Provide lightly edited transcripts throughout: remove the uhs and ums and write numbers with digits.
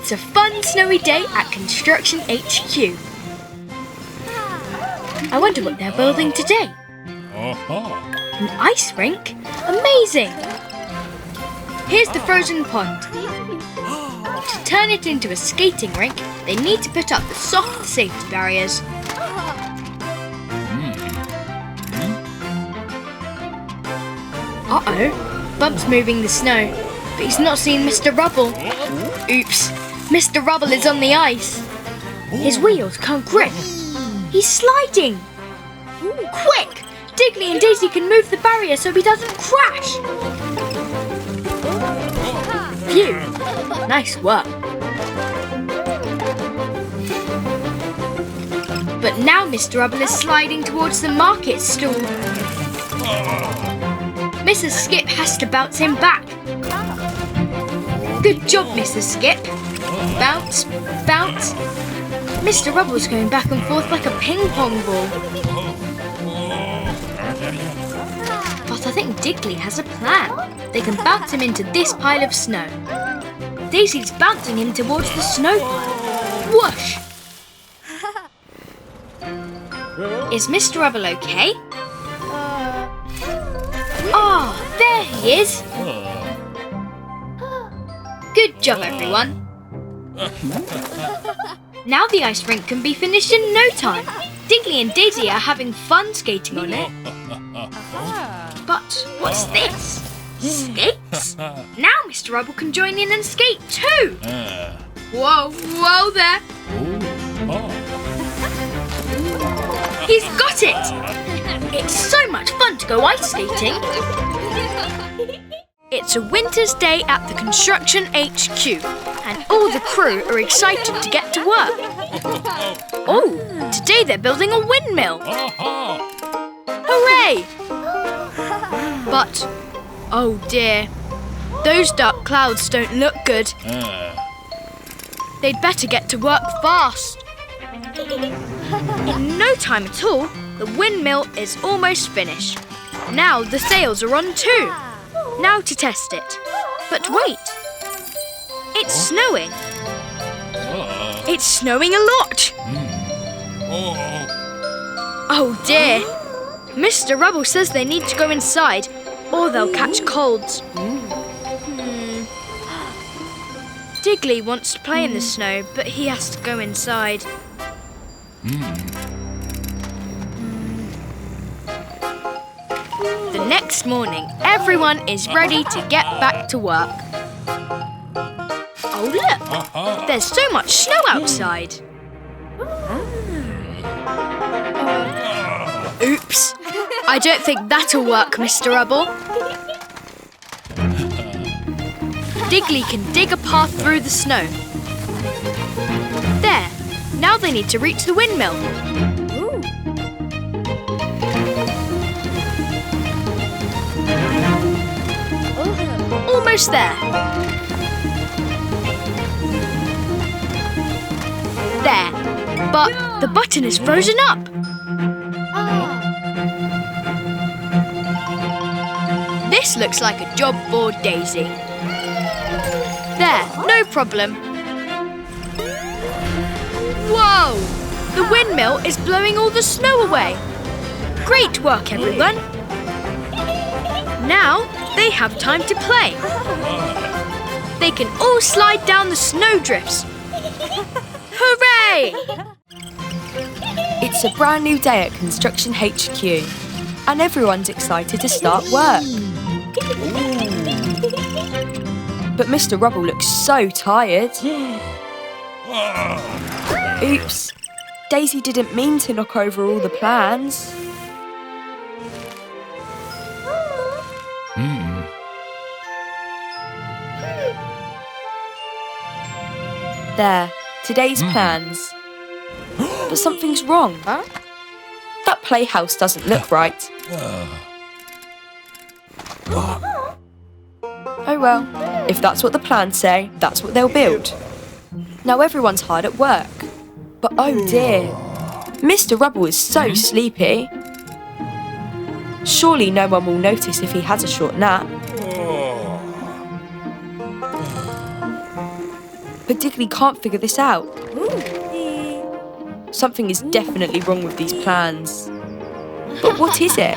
It's a fun snowy day at Construction HQ. I wonder what they're building today. An ice rink? Amazing! Here's the frozen pond. To turn it into a skating rink, they need to put up the soft safety barriers. Uh-oh, Bump's moving the snow, but he's not seen Mr Rubble. Oops, Mr Rubble is on the ice. His wheels can't grip. He's sliding. Quick! Digley and Dazey can move the barrier so he doesn't crash. Phew! Nice work. But now Mr Rubble is sliding towards the market stall. Mrs Skip has to bounce him back. Good job, Mrs Skip. Bounce, bounce. Mr Rubble's going back and forth like a ping pong ball. But I think Digley has a plan. They can bounce him into this pile of snow. Daisy's bouncing him towards the snow pile. Whoosh! Is Mr Rubble okay? Ah, there he is! Good job, everyone. Now the ice rink can be finished in no time. Digley and Dazey are having fun skating on it. But what's this? Skates? Now Mr Rubble can join in and skate too! Whoa, whoa there! He's got it! It's so much fun to go ice skating! It's a winter's day at the Construction HQ, and all the crew are excited to get to work. Oh, today they're building a windmill! Hooray! But, oh dear, those dark clouds don't look good. They'd better get to work fast. In no time at all, the windmill is almost finished. Now the sails are on too. Now to test it. But wait, it's snowing. It's snowing a lot. Oh dear. Mr Rubble says they need to go inside or they'll catch colds. Digley wants to play in the snow, but he has to go inside. The next morning, everyone is ready to get back to work. Oh look, there's so much snow outside. Oops, I don't think that'll work, Mr Rubble. Digley can dig a path through the snow. There, now they need to reach the windmill. Almost there. There, but the button is frozen up. This looks like a job for Dazey. There, no problem. Whoa! The windmill is blowing all the snow away. Great work, everyone. Now they have time to play. They can all slide down the snowdrifts. Hooray! It's a brand new day at Construction HQ, and everyone's excited to start work. But Mr Rubble looks so tired. Oops, Dazey didn't mean to knock over all the plans. There, today's plans. But something's wrong. That playhouse doesn't look right. Oh well, if that's what the plans say, that's what they'll build. Now everyone's hard at work. But oh dear, Mr Rubble is so sleepy. Surely no one will notice if he has a short nap. but Digley can't figure this out. Something is definitely wrong with these plans. But what is it?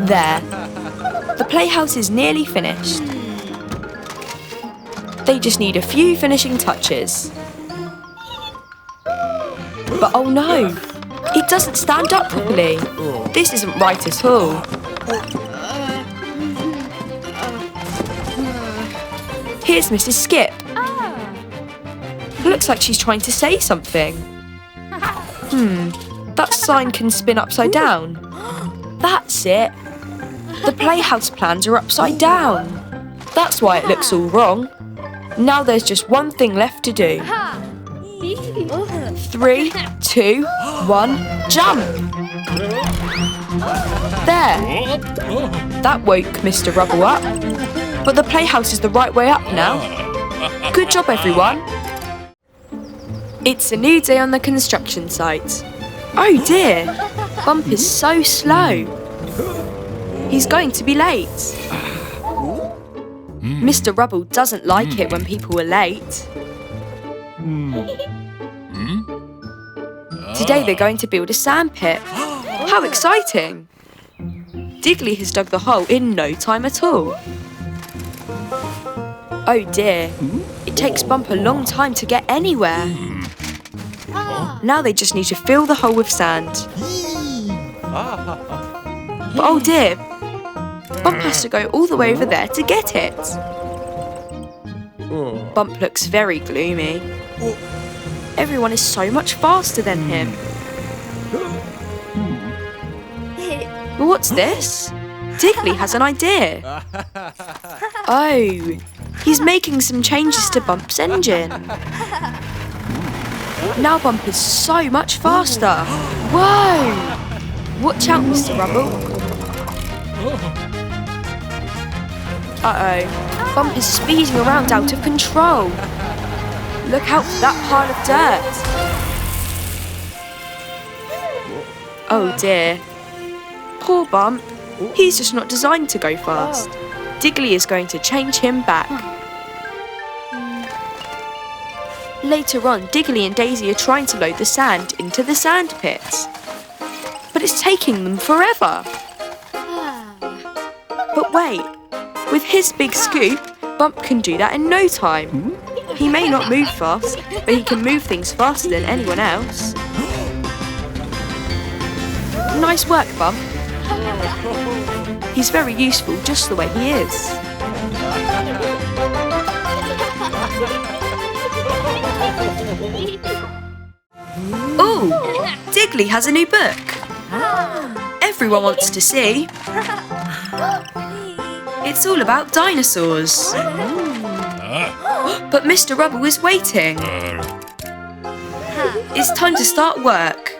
There. The playhouse is nearly finished. They just need a few finishing touches. But oh no! It doesn't stand up properly. This isn't right at all. Here's Mrs. Skip. Looks like she's trying to say something. That sign can spin upside down. That's it. The playhouse plans are upside down. That's why it looks all wrong. Now there's just one thing left to do. 3, 2, 1, jump! There. That woke Mr. Rubble up. But the playhouse is the right way up now. Good job, everyone. It's a new day on the construction site. Oh dear, Bump is so slow. He's going to be late. Mr. Rubble doesn't like it when people are late. Today they're going to build a sandpit. How exciting! Digley has dug the hole in no time at all. Oh dear, it takes Bump a long time to get anywhere. Now they just need to fill the hole with sand. But oh dear, Bump has to go all the way over there to get it. Bump looks very gloomy. Everyone is so much faster than him. But what's this? Digley has an idea. Oh, he's making some changes to Bump's engine. Now Bump is so much faster. Whoa! Watch out, Mr. Rubble. Uh-oh. Bump is speeding around out of control. Look out for that pile of dirt. Oh dear. Poor Bump. He's just not designed to go fast. Digley is going to change him back. Later on, Digley and Dazey are trying to load the sand into the sand pits. But it's taking them forever. But wait, with his big scoop, Bump can do that in no time. He may not move fast, but he can move things faster than anyone else. Nice work, Bump. He's very useful just the way he is. Ooh, Digley has a new book. Everyone wants to see. It's all about dinosaurs. But Mr. Rubble is waiting. It's time to start work.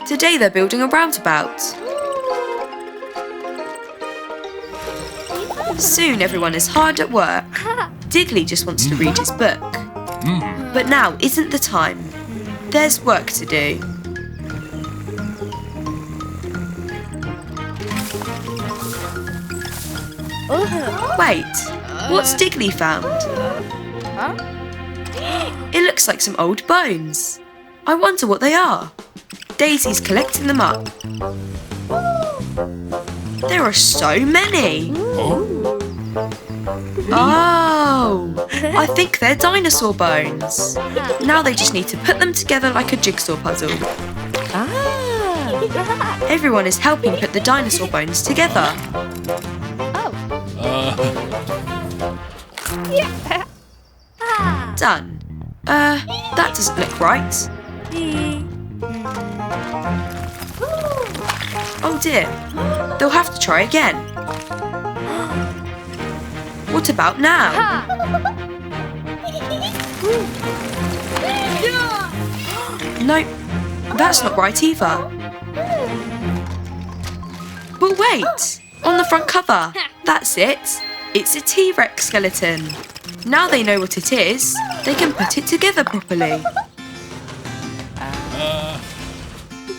Today they're building a roundabout. Soon everyone is hard at work. Digley just wants to read his book. But now isn't the time. There's work to do. Wait, what's Digley found? It looks like some old bones. I wonder what they are. Daisy's collecting them up. There are so many. Oh, I think they're dinosaur bones. Now they just need to put them together like a jigsaw puzzle. Everyone is helping put the dinosaur bones together. Done. That doesn't look right. Oh dear, they'll have to try again. What about now? Nope, that's not right either. But wait, on the front cover, that's it. It's a T-Rex skeleton. Now they know what it is, they can put it together properly.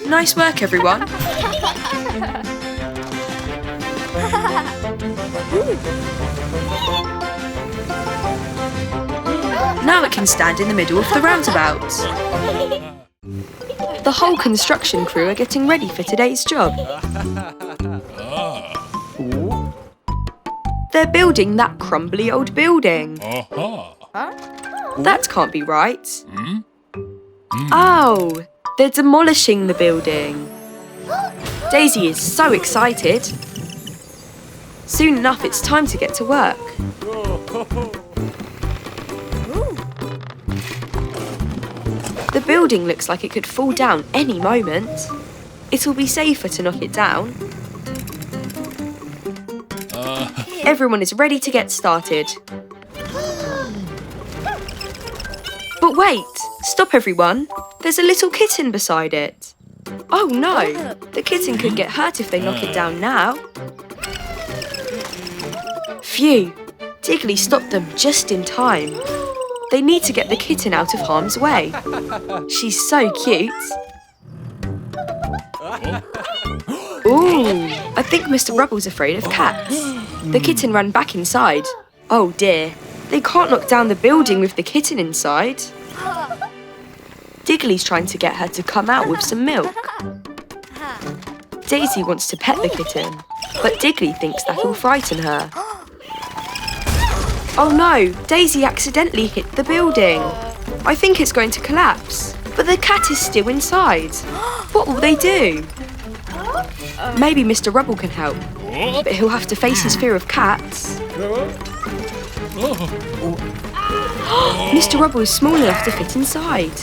Nice work, everyone. Now it can stand in the middle of the roundabout. The whole construction crew are getting ready for today's job. They're building that crumbly old building. That can't be right. Oh, they're demolishing the building. Daisy is so excited. Soon enough, it's time to get to work. The building looks like it could fall down any moment. It'll be safer to knock it down. Everyone is ready to get started. But wait! Stop everyone! There's a little kitten beside it. Oh no! The kitten could get hurt if they knock it down now. Phew! Digley stopped them just in time. They need to get the kitten out of harm's way. She's so cute. Ooh, I think Mr Rubble's afraid of cats. The kitten ran back inside. Oh dear, they can't knock down the building with the kitten inside. Digley's trying to get her to come out with some milk. Daisy wants to pet the kitten, but Digley thinks that'll frighten her. Oh no, Daisy accidentally hit the building. I think it's going to collapse, but the cat is still inside. What will they do? Maybe Mr Rubble can help, but he'll have to face his fear of cats. Mr Rubble is small enough to fit inside.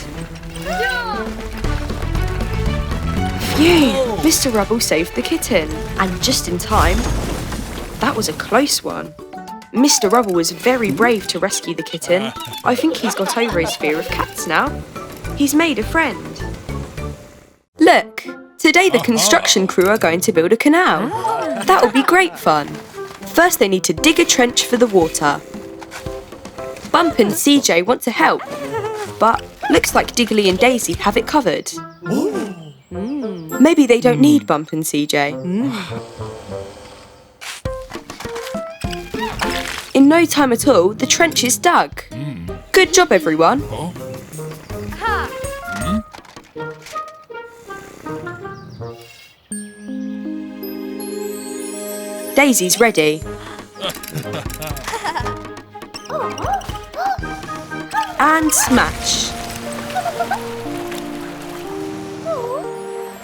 Phew! Mr Rubble saved the kitten, and just in time. That was a close one. Mr Rubble was very brave to rescue the kitten. I think he's got over his fear of cats now. He's made a friend. Look! Today the construction crew are going to build a canal. That will be great fun. First they need to dig a trench for the water. Bump and CJ want to help, but looks like Digley and Dazey have it covered. Maybe they don't need Bump and CJ. In no time at all, the trench is dug. Good job, everyone. Daisy's ready. And smash.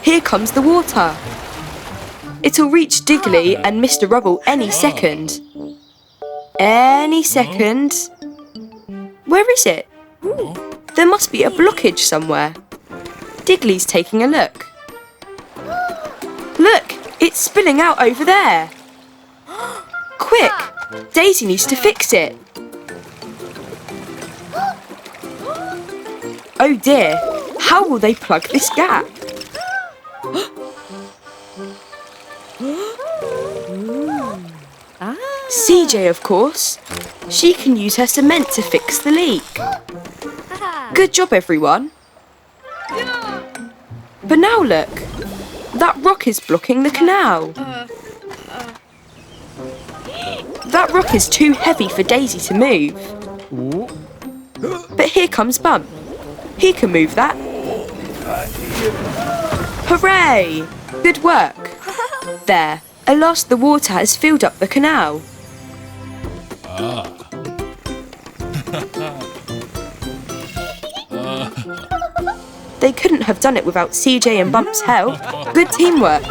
Here comes the water. It'll reach Digley and Mr Rubble any second. Any second. Where is it? There must be a blockage somewhere. Digley's taking a look. Look, it's spilling out over there. Quick, Daisy needs to fix it. Oh dear, how will they plug this gap? CJ, of course. She can use her cement to fix the leak. Good job, everyone. But now look, that rock is blocking the canal. That rock is too heavy for Daisy to move. But here comes Bump. He can move that. Hooray! Good work. There, at last the water has filled up the canal. They couldn't have done it without CJ and Bump's help. Good teamwork.